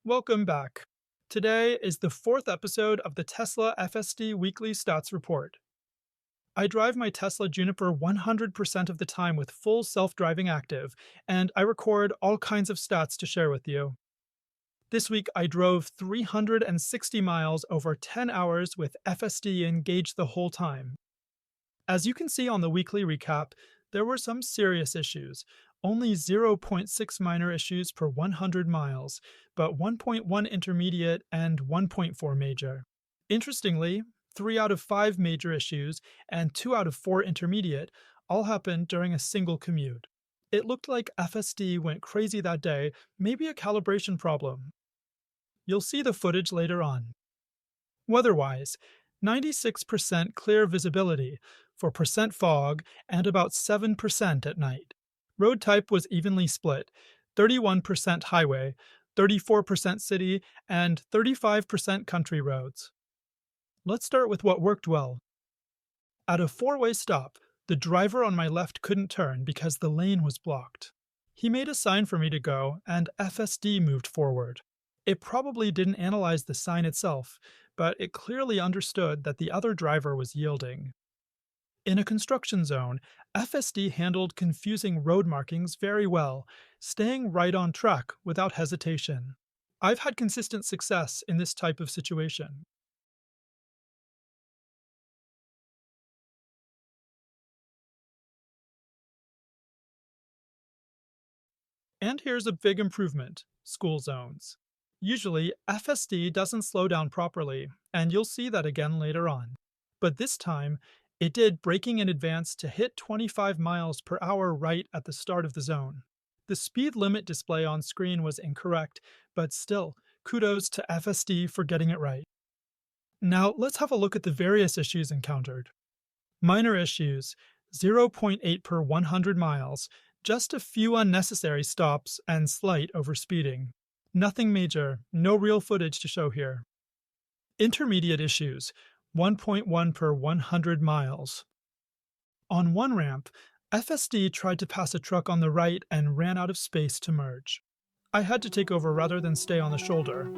Welcome back. Today is the fourth episode of the Tesla FSD Weekly Stats Report. I drive my Tesla Juniper 100% of the time with full self-driving active, and I record all kinds of stats to share with you. This week I drove 360 miles over 10 hours with FSD engaged the whole time. As you can see on the weekly recap, there were some serious issues. Only zero point 0.6 minor issues per 100 miles, but 1.1 intermediate and 1.4 major. Interestingly, 3 out of 5 major issues and 2 out of 4 intermediate all happened during a single commute. It looked like FSD went crazy that day, maybe a calibration problem. You'll see the footage later on. Weather-wise, 96% clear visibility for percent fog and about 7% at night. Road type was evenly split, 31% highway, 34% city, and 35% country roads. Let's start with what worked well. At a four-way stop, the driver on my left couldn't turn because the lane was blocked. He made a sign for me to go, and FSD moved forward. It probably didn't analyze the sign itself, but it clearly understood that the other driver was yielding. In a construction zone, FSD handled confusing road markings very well, staying right on track without hesitation. I've had consistent success in this type of situation. And here's a big improvement: school zones. Usually, FSD doesn't slow down properly, and you'll see that again later on. But this time, it did, braking in advance to hit 25 miles per hour right at the start of the zone. The speed limit display on screen was incorrect, but still, kudos to FSD for getting it right. Now, let's have a look at the various issues encountered. Minor issues: zero point 0.8 per 100 miles, just a few unnecessary stops and slight overspeeding. Nothing major, no real footage to show here. Intermediate issues: 1.1 per 100 miles. On one ramp, FSD tried to pass a truck on the right and ran out of space to merge. I had to take over rather than stay on the shoulder.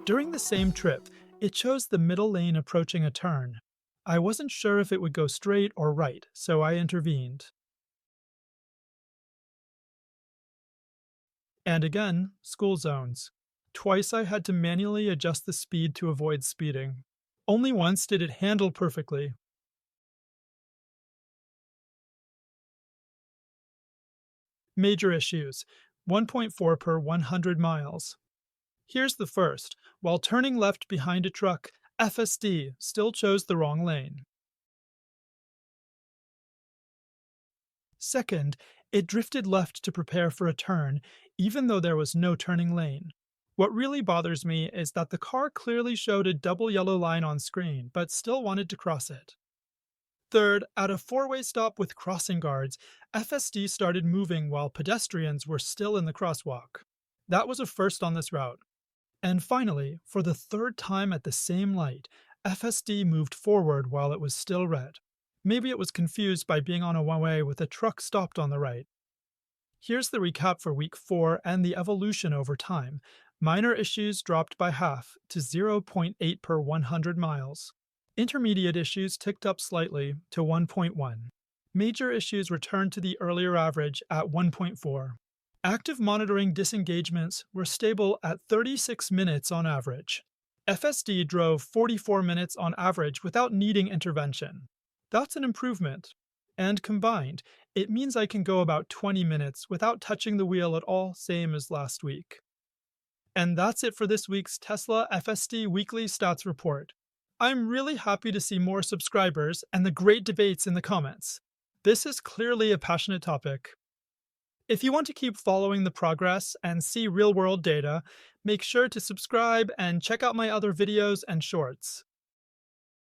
During the same trip, it chose the middle lane approaching a turn. I wasn't sure if it would go straight or right, so I intervened. And again, school zones. Twice I had to manually adjust the speed to avoid speeding. Only once did it handle perfectly. Major issues: 1.4 per 100 miles. Here's the first: while turning left behind a truck, FSD still chose the wrong lane. Second, it drifted left to prepare for a turn, even though there was no turning lane. What really bothers me is that the car clearly showed a double yellow line on screen, but still wanted to cross it. Third, at a four-way stop with crossing guards, FSD started moving while pedestrians were still in the crosswalk. That was a first on this route. And finally, for the third time at the same light, FSD moved forward while it was still red. Maybe it was confused by being on a one-way with a truck stopped on the right. Here's the recap for week 4 and the evolution over time. Minor issues dropped by half to 0.8 per 100 miles. Intermediate issues ticked up slightly to 1.1. Major issues returned to the earlier average at 1.4. Active monitoring disengagements were stable at 36 minutes on average. FSD drove 44 minutes on average without needing intervention. That's an improvement. And combined, it means I can go about 20 minutes without touching the wheel at all, same as last week. And that's it for this week's Tesla FSD Weekly Stats Report. I'm really happy to see more subscribers and the great debates in the comments. This is clearly a passionate topic. If you want to keep following the progress and see real-world data, make sure to subscribe and check out my other videos and shorts.